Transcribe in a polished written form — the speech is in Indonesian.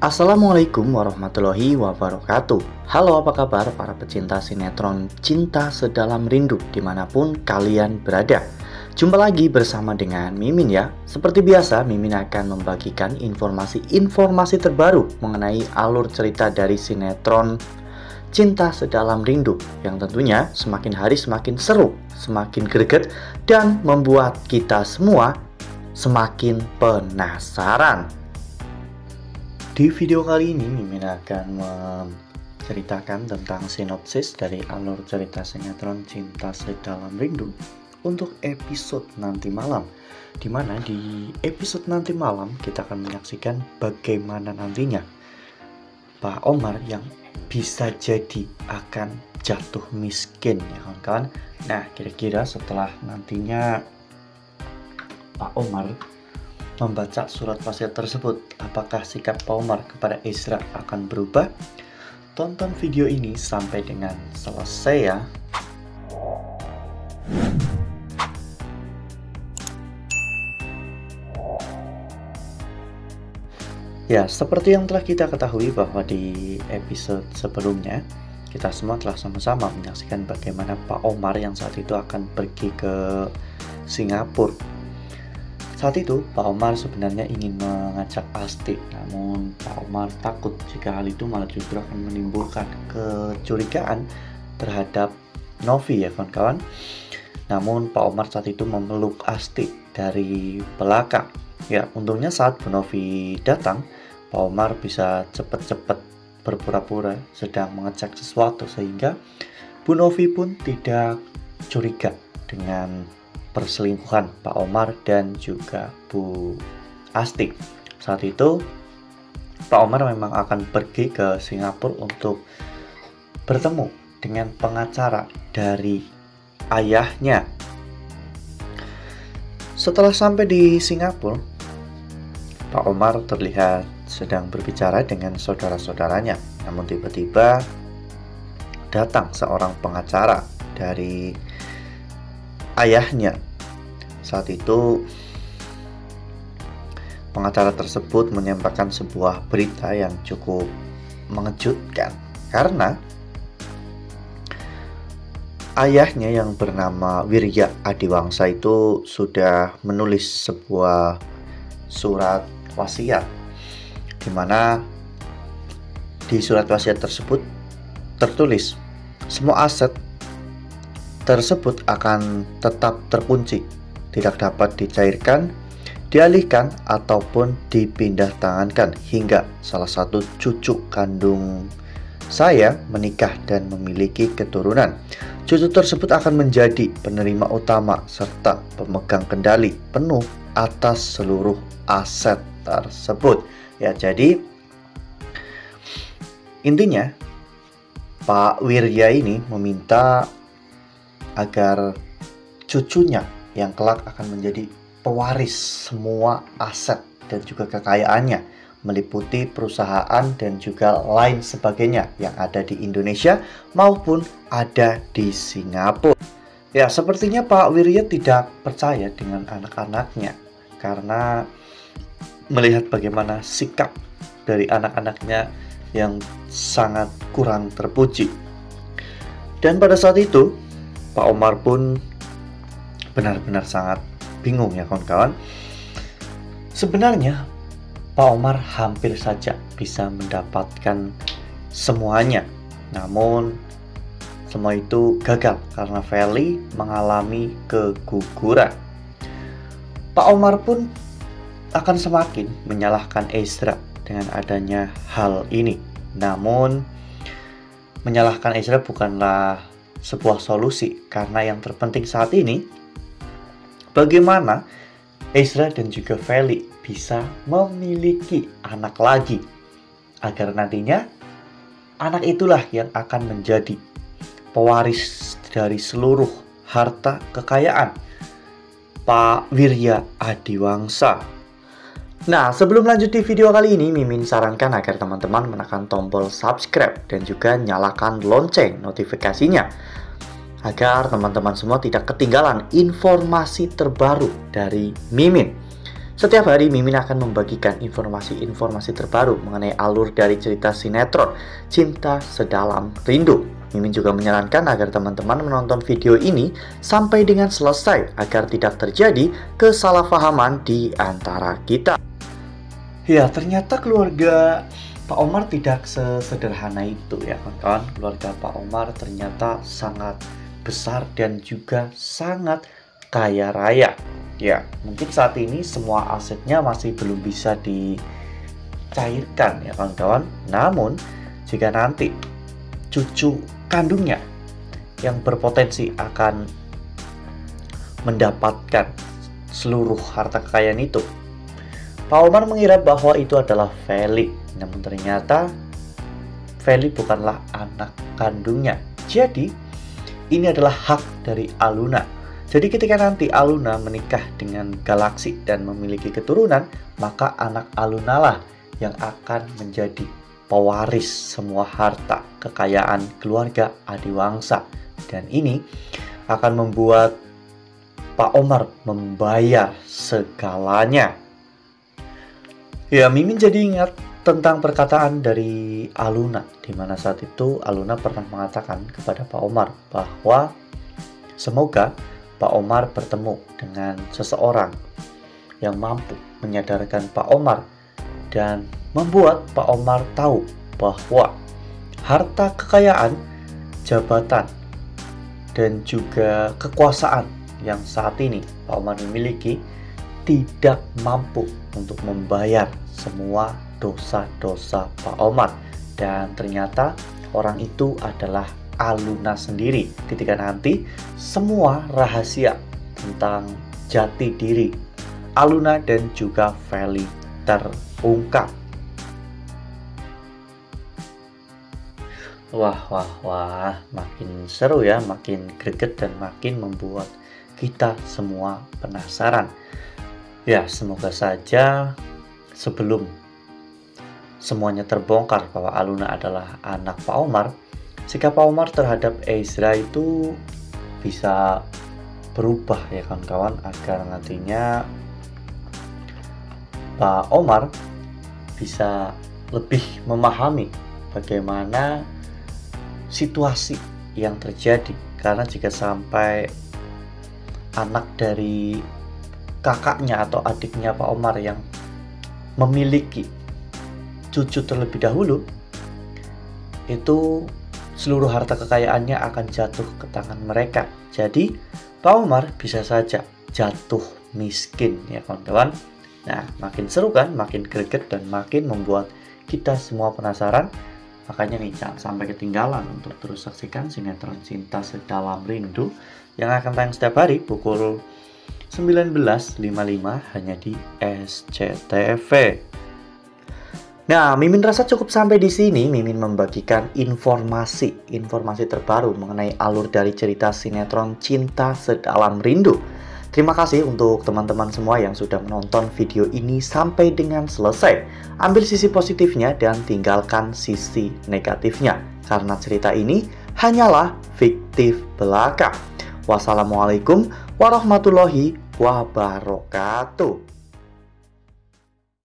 Assalamualaikum warahmatullahi wabarakatuh. Halo, apa kabar para pecinta sinetron Cinta Sedalam Rindu dimanapun kalian berada. Jumpa lagi bersama dengan Mimin ya. Seperti biasa, Mimin akan membagikan informasi terbaru mengenai alur cerita dari sinetron Cinta Sedalam Rindu, yang tentunya semakin hari semakin seru, semakin greget, dan membuat kita semua semakin penasaran. Di video kali ini Mimin akan menceritakan tentang sinopsis dari alur cerita sinetron Cinta Sedalam Rindu untuk episode nanti malam, dimana di episode nanti malam kita akan menyaksikan bagaimana nantinya Pak Omar yang bisa jadi akan jatuh miskin ya kawan-kawan. Nah, kira-kira setelah nantinya Pak Omar membaca surat wasiat tersebut, apakah sikap Pak Omar kepada Ezra akan berubah? Tonton video ini sampai dengan selesai ya. Ya, seperti yang telah kita ketahui bahwa di episode sebelumnya kita semua telah sama-sama menyaksikan bagaimana Pak Omar yang saat itu akan pergi ke Singapura. Saat itu, Pak Omar sebenarnya ingin mengajak Asti, namun Pak Omar takut jika hal itu malah justru akan menimbulkan kecurigaan terhadap Novi ya kawan-kawan. Namun Pak Omar saat itu memeluk Asti dari belakang. Ya, untungnya saat Bu Novi datang, Pak Omar bisa cepat-cepat berpura-pura sedang mengecek sesuatu sehingga Bu Novi pun tidak curiga dengan perselingkuhan Pak Omar dan juga Bu Asti. Saat itu Pak Omar memang akan pergi ke Singapura untuk bertemu dengan pengacara dari ayahnya. Setelah sampai di Singapura, Pak Omar terlihat sedang berbicara dengan saudara-saudaranya. Namun tiba-tiba datang seorang pengacara dari ayahnya. Saat itu pengacara tersebut menyampaikan sebuah berita yang cukup mengejutkan karena ayahnya yang bernama Wirya Adiwangsa itu sudah menulis sebuah surat wasiat, di mana di surat wasiat tersebut tertulis semua aset tersebut akan tetap terkunci, tidak dapat dicairkan, dialihkan, ataupun dipindah tangankan hingga salah satu cucu kandung saya menikah dan memiliki keturunan. Cucu tersebut akan menjadi penerima utama serta pemegang kendali penuh atas seluruh aset tersebut. Ya, jadi intinya Pak Wirya ini meminta agar cucunya yang kelak akan menjadi pewaris semua aset dan juga kekayaannya, meliputi perusahaan dan juga lain sebagainya yang ada di Indonesia maupun ada di Singapura. Ya, sepertinya Pak Wirya tidak percaya dengan anak-anaknya karena melihat bagaimana sikap dari anak-anaknya yang sangat kurang terpuji. Dan pada saat itu Pak Omar pun benar-benar sangat bingung ya kawan-kawan. Sebenarnya Pak Omar hampir saja bisa mendapatkan semuanya, namun semua itu gagal karena Feli mengalami keguguran. Pak Omar pun akan semakin menyalahkan Ezra dengan adanya hal ini. Namun menyalahkan Ezra bukanlah sebuah solusi, karena yang terpenting saat ini bagaimana Ezra dan juga Feli bisa memiliki anak lagi, agar nantinya anak itulah yang akan menjadi pewaris dari seluruh harta kekayaan Pak Wirya Adiwangsa. Nah, sebelum lanjut di video kali ini, Mimin sarankan agar teman-teman menekan tombol subscribe dan juga nyalakan lonceng notifikasinya agar teman-teman semua tidak ketinggalan informasi terbaru dari Mimin. Setiap hari Mimin akan membagikan informasi-informasi terbaru mengenai alur dari cerita sinetron Cinta Sedalam Rindu. Mimin juga menyarankan agar teman-teman menonton video ini sampai dengan selesai agar tidak terjadi kesalahpahaman di antara kita. Ya, ternyata keluarga Pak Omar tidak sesederhana itu ya kawan-kawan. Keluarga Pak Omar ternyata sangat besar dan juga sangat kaya raya. Ya, mungkin saat ini semua asetnya masih belum bisa dicairkan ya kawan-kawan. Namun, jika nanti cucu kandungnya yang berpotensi akan mendapatkan seluruh harta kekayaan itu, Pak Omar mengira bahwa itu adalah Feli. Namun ternyata Feli bukanlah anak kandungnya. Jadi, ini adalah hak dari Aluna. Jadi ketika nanti Aluna menikah dengan Galaksi dan memiliki keturunan, maka anak Aluna lah yang akan menjadi pewaris semua harta kekayaan keluarga Adiwangsa. Dan ini akan membuat Pak Omar membayar segalanya. Ya, Mimin jadi ingat tentang perkataan dari Aluna, di mana saat itu Aluna pernah mengatakan kepada Pak Omar bahwa semoga Pak Omar bertemu dengan seseorang yang mampu menyadarkan Pak Omar dan membuat Pak Omar tahu bahwa harta kekayaan, jabatan, dan juga kekuasaan yang saat ini Pak Omar miliki tidak mampu untuk membayar semua dosa-dosa Pak Omar. Dan ternyata orang itu adalah Aluna sendiri ketika nanti semua rahasia tentang jati diri Aluna dan juga Feli terungkap. Wah, makin seru ya, makin greget dan makin membuat kita semua penasaran. Ya, semoga saja sebelum semuanya terbongkar bahwa Aluna adalah anak Pak Omar, sikap Pak Omar terhadap Ezra itu bisa berubah ya kawan-kawan, agar nantinya Pak Omar bisa lebih memahami bagaimana situasi yang terjadi. Karena jika sampai anak dari kakaknya atau adiknya Pak Omar yang memiliki cucu terlebih dahulu, itu seluruh harta kekayaannya akan jatuh ke tangan mereka. Jadi Pak Omar bisa saja jatuh miskin ya kawan-kawan. Nah, makin seru kan, makin greget dan makin membuat kita semua penasaran. Makanya nih, jangan sampai ketinggalan untuk terus saksikan sinetron Cinta Sedalam Rindu yang akan tayang setiap hari pukul 19.55 hanya di SCTV. Nah, Mimin rasa cukup sampai di sini. Mimin membagikan informasi terbaru mengenai alur dari cerita sinetron Cinta Sedalam Rindu. Terima kasih untuk teman-teman semua yang sudah menonton video ini sampai dengan selesai. Ambil sisi positifnya dan tinggalkan sisi negatifnya, karena cerita ini hanyalah fiktif belaka. Wassalamualaikum warahmatullahi wabarakatuh.